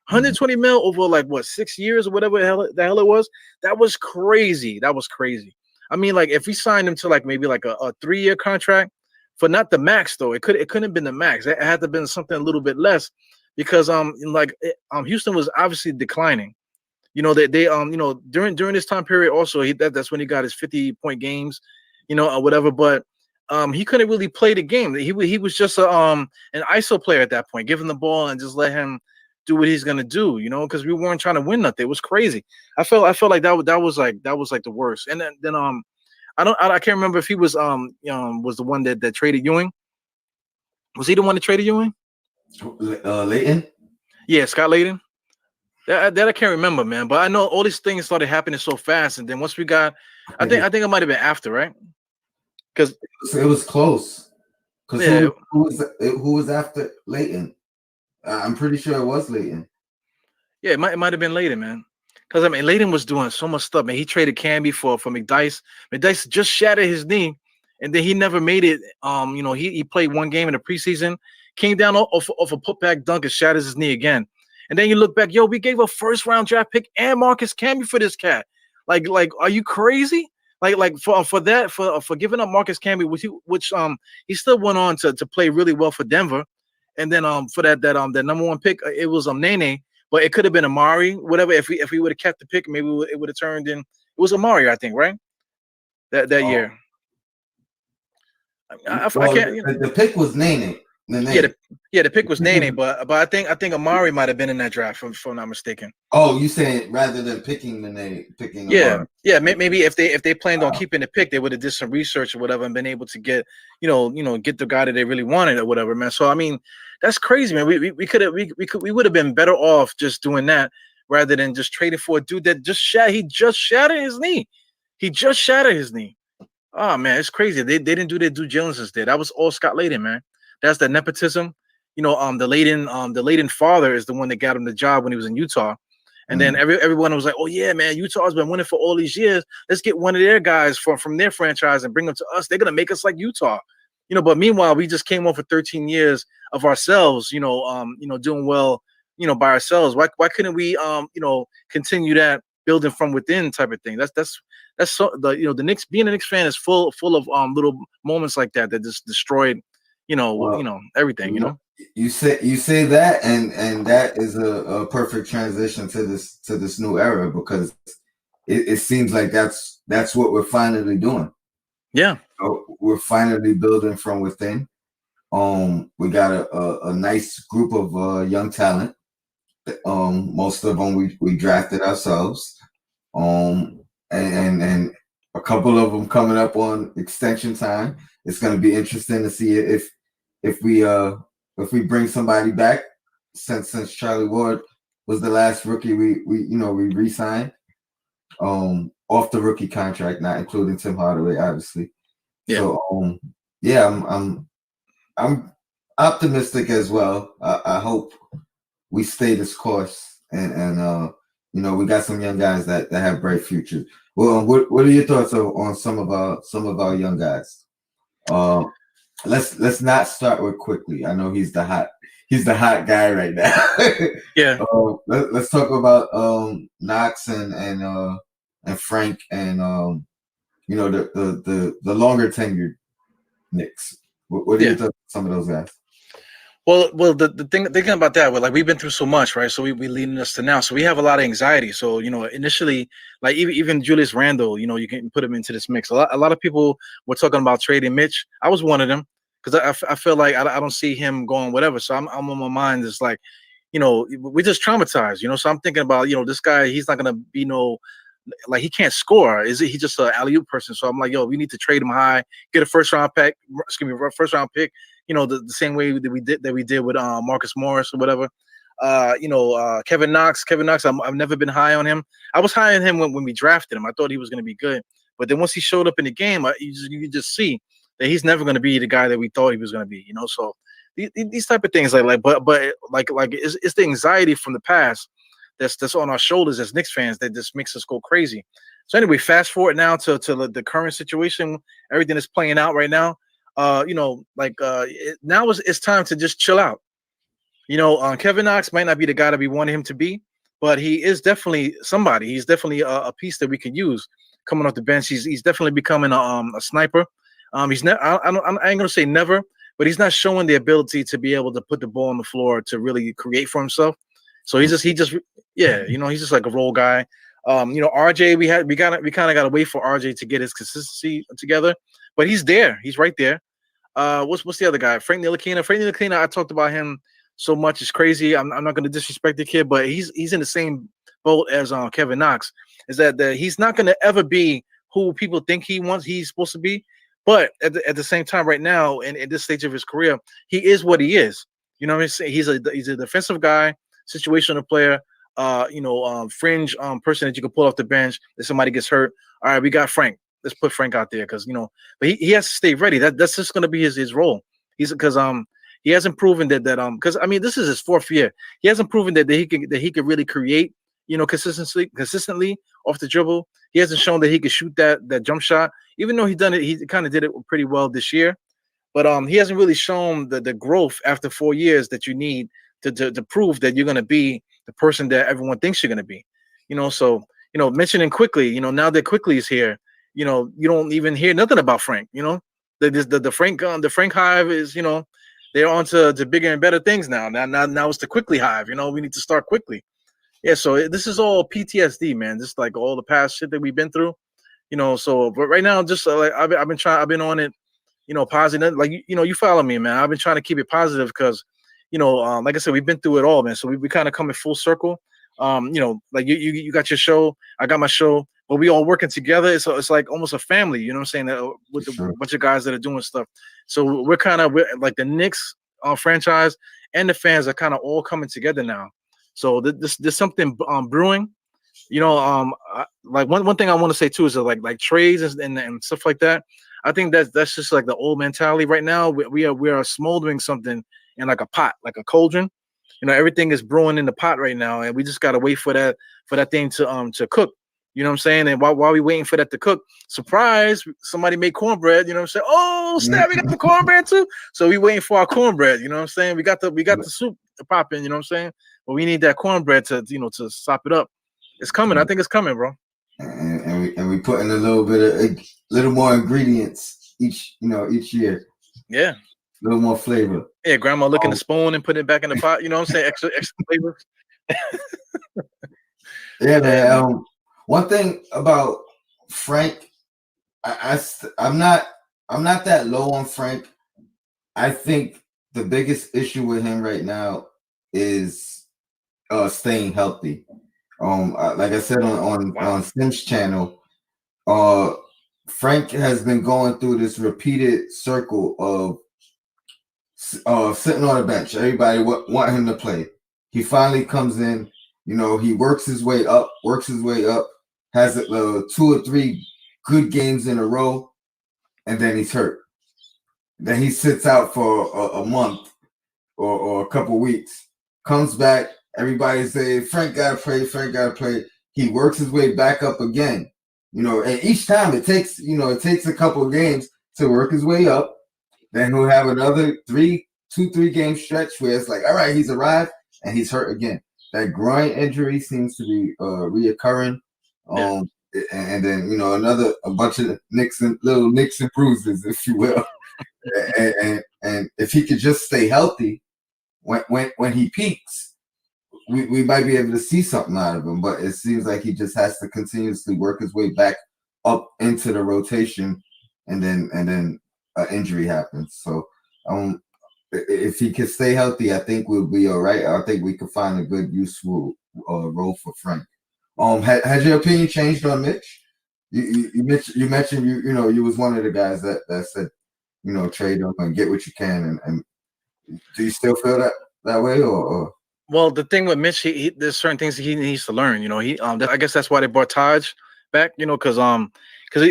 120 mil over like 6 years or whatever the hell it was. That was crazy. I mean, like if we signed him to like maybe like a 3-year contract for not the max though, it couldn't have been the max. It had to have been something a little bit less. Because Houston was obviously declining. They during this time period also that's when he got his 50-point games, or whatever. But he couldn't really play the game. He was just an ISO player at that point. Give him the ball and just let him do what he's gonna do. Because we weren't trying to win nothing. It was crazy. I felt like that was like the worst. And then I can't remember if he was the one that traded Ewing. Was he the one that traded Ewing? Layton? Yeah, Scott Layden. That I can't remember, man. But I know all these things started happening so fast, and then once we got, I think it might have been after, right? Because it was close. Because who was after Layton? I'm pretty sure it was Layton. Yeah, it might have been Layden, man. Because I mean, Layden was doing so much stuff, man. He traded Camby for McDyess. McDyess just shattered his knee, and then he never made it. He played one game in the preseason. Came down off a putback dunk and shatters his knee again. And then you look back, we gave a first-round draft pick and Marcus Camby for this cat. Like, are you crazy? Like for giving up Marcus Camby, which he still went on to play really well for Denver. And then for that number one pick, it was Nene, but it could have been Amari, whatever. If we would have kept the pick, maybe it would have turned in. It was Amari, I think, right? That year. I can't. The pick was Nene. Yeah, the pick was Nene, but I think Amari might have been in that draft, if I'm not mistaken. Oh, you saying rather than picking Amari. Yeah, maybe if they planned on keeping the pick, they would have did some research or whatever and been able to get get the guy that they really wanted or whatever, man. So I mean, that's crazy, man. We would have been better off just doing that rather than just trading for a dude that he just shattered his knee. Oh man, it's crazy. They didn't do their due diligence there. That was all Scott Layden, man. That's the nepotism. The Layden father is the one that got him the job when he was in Utah. And then everyone was like, "Oh yeah, man, Utah's been winning for all these years. Let's get one of their guys from their franchise and bring them to us. They're gonna make us like Utah." But meanwhile, we just came off for 13 years of ourselves, doing well, by ourselves. Why couldn't we continue that building from within type of thing? That's so the Knicks, being a Knicks fan is full of little moments like that just destroyed everything. You say that, and that is a perfect transition to this new era, because it seems like that's what we're finally doing. Yeah, we're finally building from within. We got a nice group of young talent. Most of them we drafted ourselves. And a couple of them coming up on extension time. It's going to be interesting to see if we bring somebody back since Charlie Ward was the last rookie we re-signed off the rookie contract, not including Tim Hardaway, obviously. Yeah. So yeah, I'm optimistic as well. I hope we stay this course and we got some young guys that have bright futures. Well, what are your thoughts on some of our young guys? Let's not start with Quickly. I know he's the hot guy right now. Yeah. Let's talk about Knox and Frank and the longer tenured Knicks. What do you think of some of those guys? Well, the thinking about that, like we've been through so much, right? So we leading us to now. So we have a lot of anxiety. So initially, like even Julius Randle, you can put him into this mix. A lot of people were talking about trading Mitch. I was one of them because I feel like I don't see him going whatever. So I'm on my mind. It's like, we're just traumatized. So I'm thinking about this guy. He's not gonna be like he can't score. He just an alley-oop person? So I'm like, we need to trade him high, get a first round pick. First round pick. The same way that we did with Marcus Morris or whatever. Kevin Knox. I've never been high on him. I was high on him when we drafted him. I thought he was going to be good, but then once he showed up in the game, you could just see that he's never going to be the guy that we thought he was going to be. So these type of things, but it's the anxiety from the past that's on our shoulders as Knicks fans that just makes us go crazy. So anyway, fast forward now to the current situation, everything is playing out right now. Now it's time to just chill out. Kevin Knox might not be the guy that we wanted him to be, but he is definitely somebody. He's definitely a piece that we can use coming off the bench. He's definitely becoming a sniper. He's never. I ain't gonna say never, but he's not showing the ability to be able to put the ball on the floor to really create for himself. So he's just he's just like a role guy. RJ, we kind of got to wait for RJ to get his consistency together, but he's there. He's right there. What's the other guy? Frank Ntilikina. I talked about him so much. It's crazy. I'm not going to disrespect the kid, but he's in the same boat as Kevin Knox. Is that he's not going to ever be who people think he's supposed to be. But at the same time, right now, in this stage of his career, he is what he is. You know what I'm saying? He's a defensive guy, situational player. Fringe person that you can pull off the bench if somebody gets hurt. All right, we got Frank. Let's put Frank out there because but he has to stay ready. That's just going to be his role. He's because he hasn't proven that because this is his 4th year. He hasn't proven that he can really create consistently off the dribble. He hasn't shown that he can shoot that jump shot. Even though he kind of did it pretty well this year, but he hasn't really shown the growth after 4 years that you need to prove that you're going to be the person that everyone thinks you're going to be. So mentioning Quickly, now that Quickly is here, you don't even hear nothing about Frank. The Frank hive is they're on to bigger and better things now. Now it's the Quickly hive. We need to start quickly. Yeah, so this is all PTSD, man. Just like all the past shit that we've been through. So but right now, just like I've been on it, positive. Like you follow me, man. I've been trying to keep it positive because, like I said, we've been through it all, man. So we kind of coming full circle. Like you got your show, I got my show, but we all working together. It's like almost a family. You know what I'm saying? With a bunch of guys that are doing stuff. So we're like the Knicks franchise and the fans are kind of all coming together now. So there's something brewing. Like one thing I want to say too is that like trades and stuff like that. I think that's just like the old mentality right now. We are smoldering something in like a pot, like a cauldron. Everything is brewing in the pot right now, and we just gotta wait for that thing to cook. You know what I'm saying? And while we waiting for that to cook, surprise, somebody made cornbread. You know what I'm saying? Oh snap, we got the cornbread too. So we waiting for our cornbread. You know what I'm saying? We got the soup to pop in. You know what I'm saying? But we need that cornbread to sop it up. It's coming. I think it's coming, bro. And we put in a little more ingredients each year. Yeah. A little more flavor. Yeah, grandma licking the spoon and putting it back in the pot. You know what I'm saying? Extra flavor. Yeah, man. One thing about Frank, I'm not that low on Frank. I think the biggest issue with him right now is staying healthy. Like I said on Sim's channel, Frank has been going through this repeated circle of sitting on the bench. Everybody want him to play. He finally comes in. He works his way up, has 2 or 3 good games in a row, and then he's hurt. Then he sits out for a month or a couple weeks, comes back. Everybody say Frank gotta play. He works his way back up again. And each time it takes a couple of games to work his way up. Then he'll have another 3 game stretch where it's like, all right, he's arrived and he's hurt again. That groin injury seems to be reoccurring. And then a bunch of little nicks and bruises, if you will. and if he could just stay healthy when he peaks, we might be able to see something out of him. But it seems like he just has to continuously work his way back up into the rotation, and then an injury happens. So if he can stay healthy, I think we'll be all right. I think we can find a good, useful role for Frank. Has your opinion changed on Mitch? You mentioned you was one of the guys that said trade him and get what you can, and do you still feel that way or? Well, the thing with Mitch, there's certain things he needs to learn. I guess that's why they brought Taj back. Because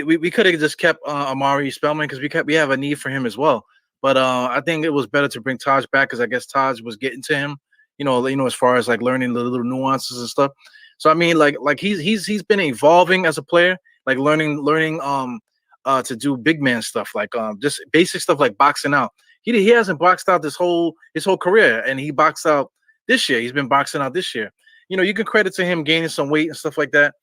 we could have just kept Amari Spellman because we have a need for him as well. But I think it was better to bring Taj back because I guess Taj was getting to him. As far as like learning the little nuances and stuff. So I mean, like he's been evolving as a player, like learning to do big man stuff, like just basic stuff like boxing out. He hasn't boxed out his whole career, and he boxed out this year. He's been boxing out this year. You can credit to him gaining some weight and stuff like that.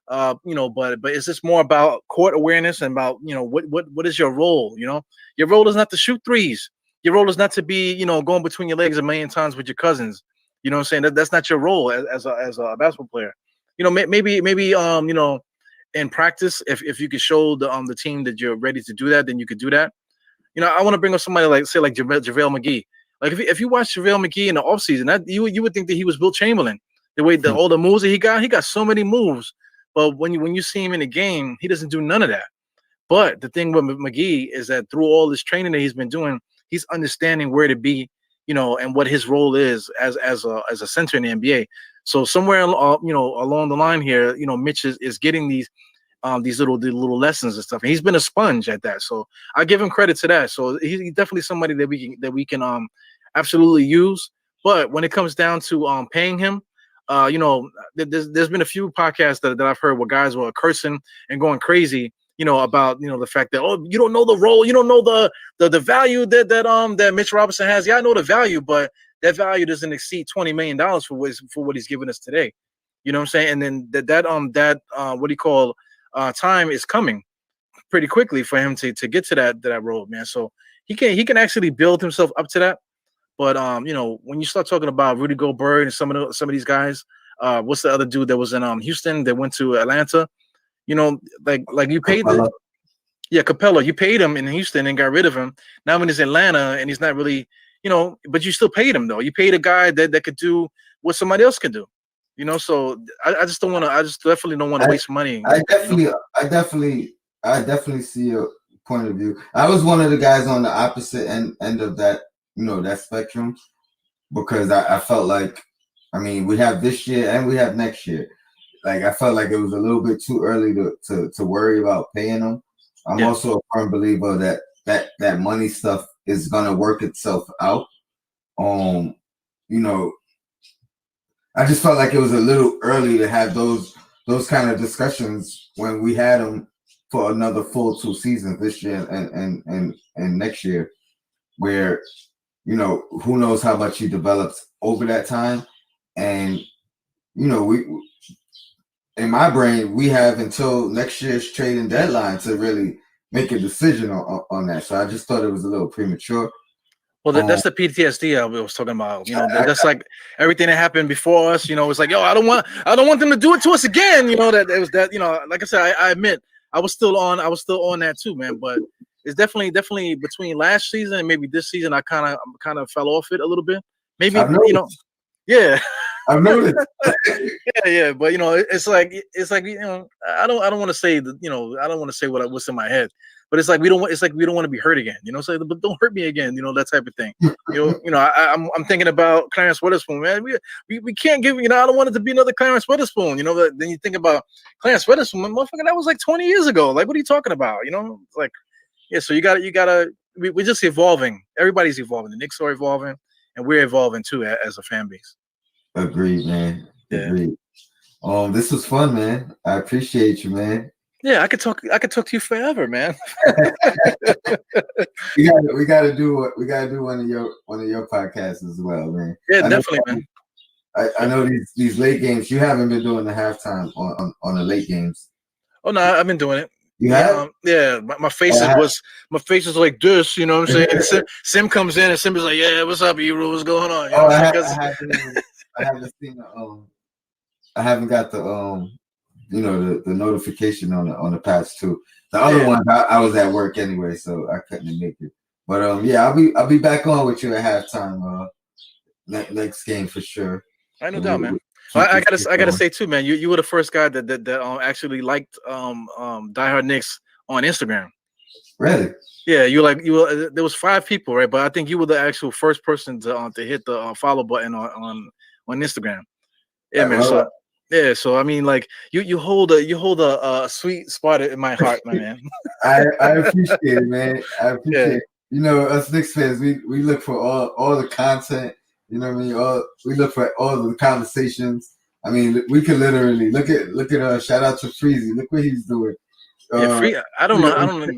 But it's just more about court awareness and about what is your role. Your role is not to shoot threes. Your role is not to be going between your legs a million times with your cousins. You know what I'm saying? That's not your role as a basketball player. Maybe in practice, if you could show the team that you're ready to do that, then you could do that. I want to bring up somebody like JaVale McGee. Like if you watch JaVale McGee in the offseason, that you would think that he was Bill Chamberlain. The way all the moves that he got so many moves. But when you see him in the game, he doesn't do none of that. But the thing with McGee is that through all this training that he's been doing, he's understanding where to be, and what his role is as a center in the NBA. So somewhere along the line here, Mitch is getting these little lessons and stuff. And he's been a sponge at that. So I give him credit to that. So he's definitely somebody that we can absolutely use. But when it comes down to paying him, there's been a few podcasts that I've heard where guys were cursing and going crazy, about the fact that you don't know the role, you don't know the value that Mitch Robinson has. Yeah, I know the value, but that value doesn't exceed $20 million for what he's given us today. You know what I'm saying? And then that what do you call time is coming pretty quickly for him to get to that road, man. So he can actually build himself up to that. But when you start talking about Rudy Gobert and some of these guys, what's the other dude that was in Houston that went to Atlanta? Like you paid Capella. You paid him in Houston and got rid of him. Now when he's in Atlanta and he's not really, but you still paid him though. You paid a guy that could do what somebody else can do. So I just don't want to. I just definitely don't want to waste money. I definitely see your point of view. I was one of the guys on the opposite end of that, that spectrum, because I felt like, we have this year and we have next year. Like I felt like it was a little bit too early to worry about paying them. I'm also a firm believer that money stuff is gonna work itself out. I just felt like it was a little early to have those kind of discussions when we had them for another full 2 seasons this year and next year, where who knows how much he develops over that time. And we, in my brain, we have until next year's trading deadline to really make a decision on that. So I just thought it was a little premature. Well, that's the PTSD I was talking about. That's like everything that happened before us. It's like, I don't want them to do it to us again. That it was that. Like I said, I admit I was still on that too, man. But it's definitely between last season and maybe this season, I kind of fell off it a little bit. Maybe yeah. I've noticed. Yeah. But it's like I don't want to say that, I don't want to say what's in my head, but it's like we don't want to be hurt again. So but don't hurt me again. That type of thing. I'm thinking about Clarence Witherspoon, man. We can't give. I don't want it to be another Clarence Witherspoon. Then you think about Clarence Witherspoon, motherfucker, that was like 20 years ago. Like, what are you talking about? It's like, yeah. So you gotta. We're just evolving. Everybody's evolving. The Knicks are evolving, and we're evolving too as a fan base. Agreed, man. Yeah. Agreed. This was fun, man. I appreciate you, man. Yeah, I could talk to you forever, man. we gotta do one of your podcasts as well, man. Yeah, definitely, man. I know these late games. You haven't been doing the halftime on the late games. Oh no, I've been doing it. You have? Yeah, my face was like this, you know what I'm saying? Sim comes in and Sim is like, yeah, what's up, Ebro? What's going on? I haven't seen I haven't got the the notification on the patch too. The other one I was at work anyway, so I couldn't make it. But yeah, I'll be back on with you at halftime. Next game for sure. I no doubt, man. I gotta say too, man. You were the first guy that actually liked DiehardKnicks on Instagram. Really? Yeah, there was 5 people, right? But I think you were the actual first person to hit the follow button on Instagram. Yeah, man. So yeah, so I mean, like you hold a sweet spot in my heart, my man. I appreciate it, man. I appreciate it. Us Knicks fans, we look for all the content. You know what I mean? We look for all the conversations. I mean, we can literally look at shout out to Freezy. Look what he's doing. I don't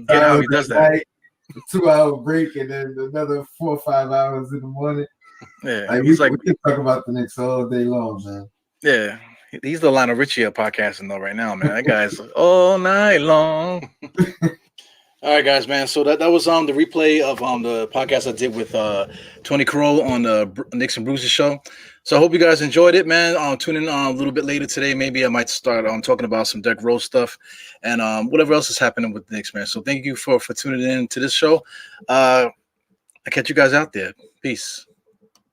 get how he does that. 2-hour break and then another 4 or 5 hours in the morning. Yeah, we can talk about the Knicks all day long, man. Yeah, he's the Lionel Richie of podcasting though right now, man. That guy's all night long. All right, guys, man. So that was the replay of the podcast I did with Tony Crow on the Knicks and Bruises show. So I hope you guys enjoyed it, man. Tune in a little bit later today. Maybe I might start talking about some Derrick Rose stuff and whatever else is happening with the Knicks, man. So thank you for tuning in to this show. I'll catch you guys out there. Peace.